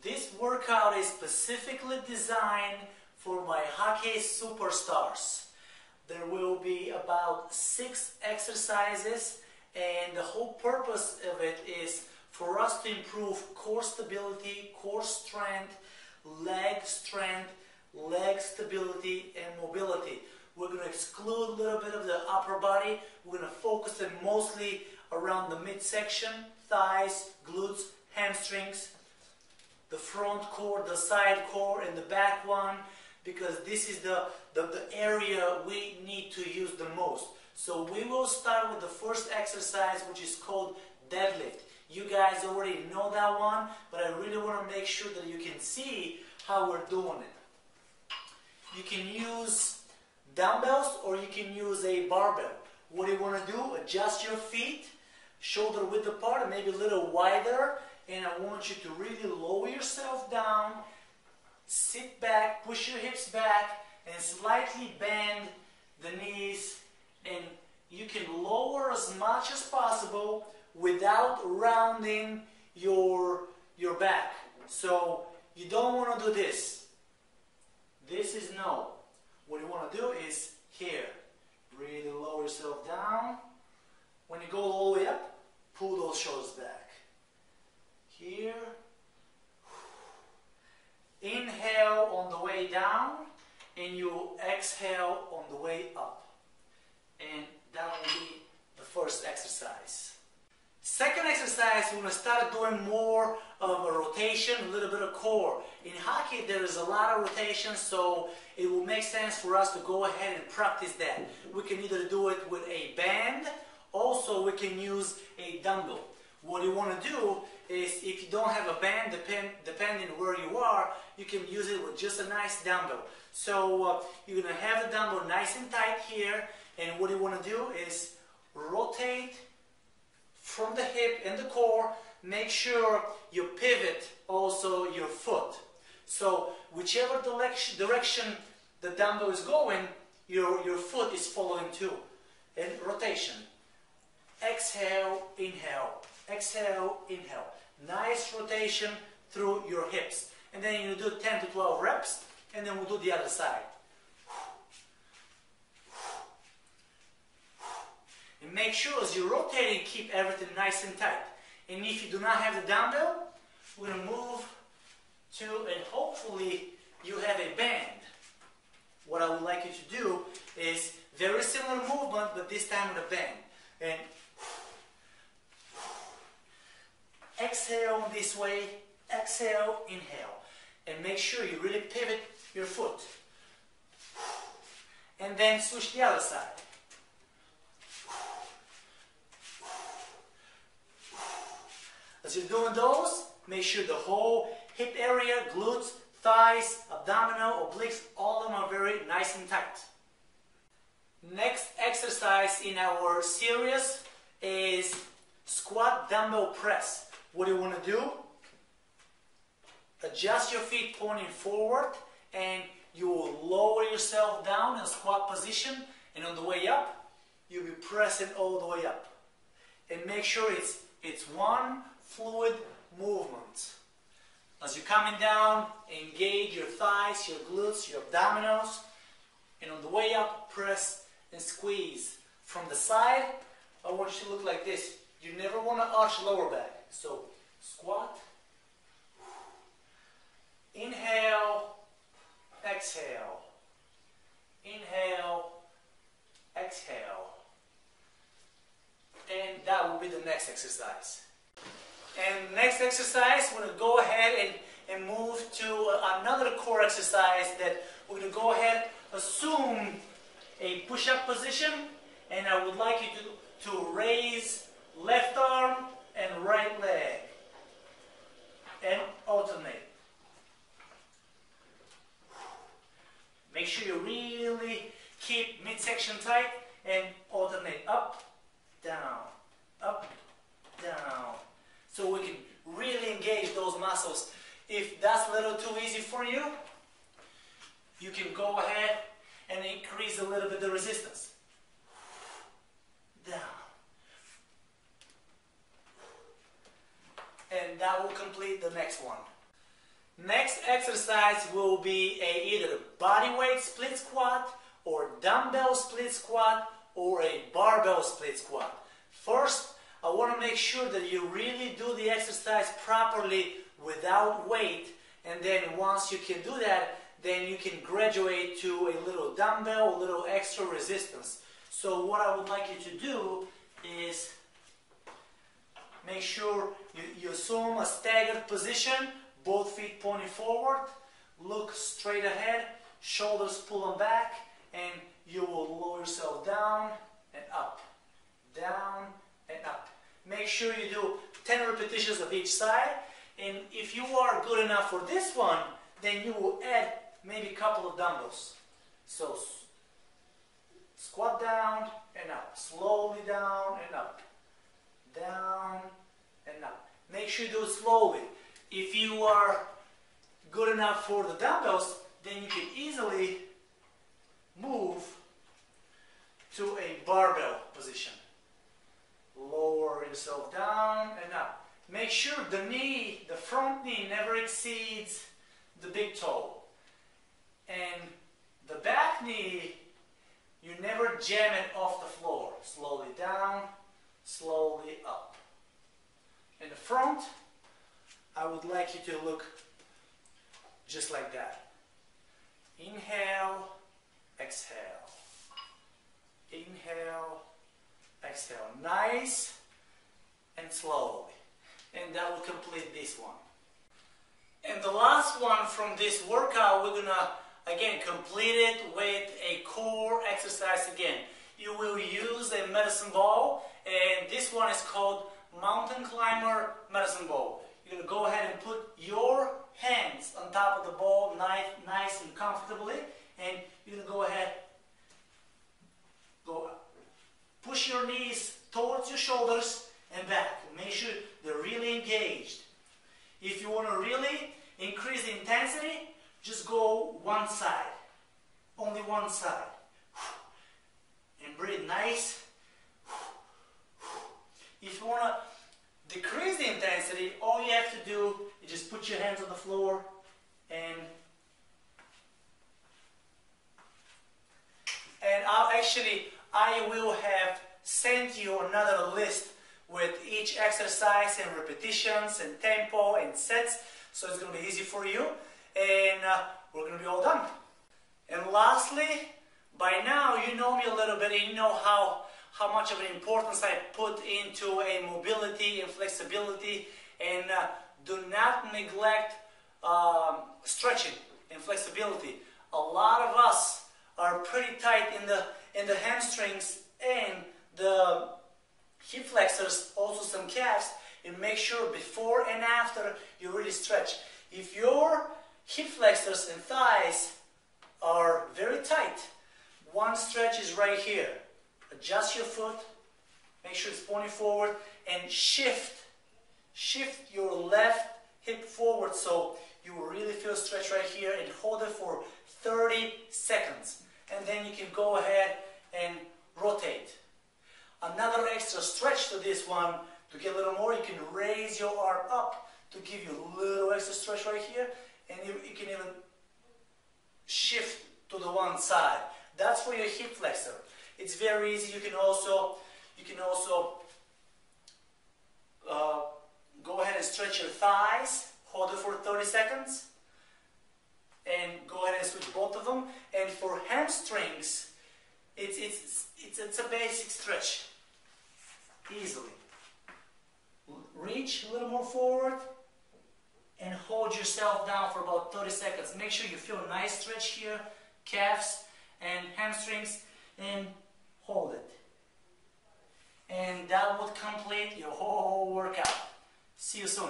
This workout is specifically designed for my hockey superstars. There will be about 6 exercises, and the whole purpose of it is for us to improve core stability, core strength, leg stability, and mobility. We're going to exclude a little bit of the upper body. We're going to focus it mostly around the midsection, thighs, glutes, hamstrings, the front core, the side core, and the back one, because this is the area we need to use the most. So we will start with the first exercise, which is called deadlift. You guys already know that one, but I really want to make sure that you can see how we're doing it. You can use dumbbells or you can use a barbell. What do you want to do? Adjust your feet, shoulder width apart, and maybe a little wider. And I want you to really lower yourself down, sit back, push your hips back, and slightly bend the knees. And you can lower as much as possible without rounding your back. So you don't want to do this. This is no. What you want to do is here. Really lower yourself down. When you go all the way up, pull those shoulders back. Here. Inhale on the way down, and you exhale on the way up. And that will be the first exercise. Second exercise, we're going to start doing more of a rotation, a little bit of core. In hockey, there is a lot of rotation, so it will make sense for us to go ahead and practice that. We can either do it with a band, also we can use a dumbbell. What you want to do is, if you don't have a band, depending where you are, you can use it with just a nice dumbbell. So you're going to have the dumbbell nice and tight here, and what you want to do is rotate from the hip and the core. Make sure you pivot also your foot. So whichever direction the dumbbell is going, your foot is following too. And rotation. Exhale, inhale. Exhale, inhale. Nice rotation through your hips. And then you do 10 to 12 reps, and then we'll do the other side. And make sure as you're rotating, keep everything nice and tight. And if you do not have the dumbbell, we're going to move to, and hopefully you have a band. What I would like you to do is very similar movement, but this time with a band. And exhale this way, exhale, inhale. And make sure you really pivot your foot. And then switch the other side. As you're doing those, make sure the whole hip area, glutes, thighs, abdominal, obliques, all of them are very nice and tight. Next exercise in our series is squat dumbbell press. What do you want to do? Adjust your feet pointing forward, and you will lower yourself down in squat position, and on the way up, you'll be pressing all the way up. And make sure it's one fluid movement. As you're coming down, engage your thighs, your glutes, your abdominals, and on the way up, press and squeeze. From the side, I want you to look like this. You never want to arch lower back. So, squat, inhale, exhale, inhale, exhale. And that will be the next exercise. And next exercise, we're going to go ahead and move to another core exercise that we're going to go ahead, assume a push-up position, and I would like you to raise left arm and right leg and alternate. Make sure you really keep midsection tight and alternate up, down, up, down. So we can really engage those muscles. If that's a little too easy for you, you can go ahead and increase a little bit the resistance. Down. And that will complete the next one. Next exercise will be either a body weight split squat or dumbbell split squat or a barbell split squat. First, I want to make sure that you really do the exercise properly without weight, and then once you can do that, then you can graduate to a little dumbbell, a little extra resistance. So what I would like you to do is make sure you assume a staggered position, both feet pointing forward, look straight ahead, shoulders pulling back, and you will lower yourself down and up, down and up. Make sure you do 10 repetitions of each side, and if you are good enough for this one, then you will add maybe a couple of dumbbells. So squat down and up, slowly down and up, down and up. Make sure you do it slowly. If you are good enough for the dumbbells, then you can easily move to a barbell position. Lower yourself down and up. Make sure the knee, the front knee, never exceeds the big toe. And the back knee, you never jam it off the floor. Slowly down, slowly up. In the front, I would like you to look just like that. Inhale, exhale. Inhale, exhale. Nice and slowly. And that will complete this one. And the last one from this workout, we're gonna again complete it with a core exercise again. You will use a medicine ball, and this one is called mountain climber medicine ball. You're gonna go ahead and put your hands on top of the ball, nice and comfortably, and you're gonna go ahead, push your knees towards your shoulders and back. Make sure they're really engaged. If you want to really increase the intensity, just go one side, only one side, and breathe nice. If you want to decrease the intensity, all you have to do is just put your hands on the floor and I will have sent you another list with each exercise and repetitions and tempo and sets, so it's going to be easy for you, and we're going to be all done. And lastly, by now you know me a little bit, and you know how much of an importance I put into a mobility and flexibility, and do not neglect stretching and flexibility. A lot of us are pretty tight in the hamstrings and the hip flexors, also some calves, and make sure before and after you really stretch. If your hip flexors and thighs are very tight, one stretch is right here. Adjust your foot, make sure it's pointing forward, and shift your left hip forward so you will really feel a stretch right here, and hold it for 30 seconds. And then you can go ahead and rotate. Another extra stretch to this one, to get a little more, you can raise your arm up to give you a little extra stretch right here, and you can even shift to the one side. That's for your hip flexor. It's very easy. You can also go ahead and stretch your thighs, hold it for 30 seconds, and go ahead and switch both of them. And for hamstrings, it's a basic stretch. Easily. Reach a little more forward and hold yourself down for about 30 seconds. Make sure you feel a nice stretch here, calves and hamstrings, and hold it. And that would complete your whole workout. See you soon.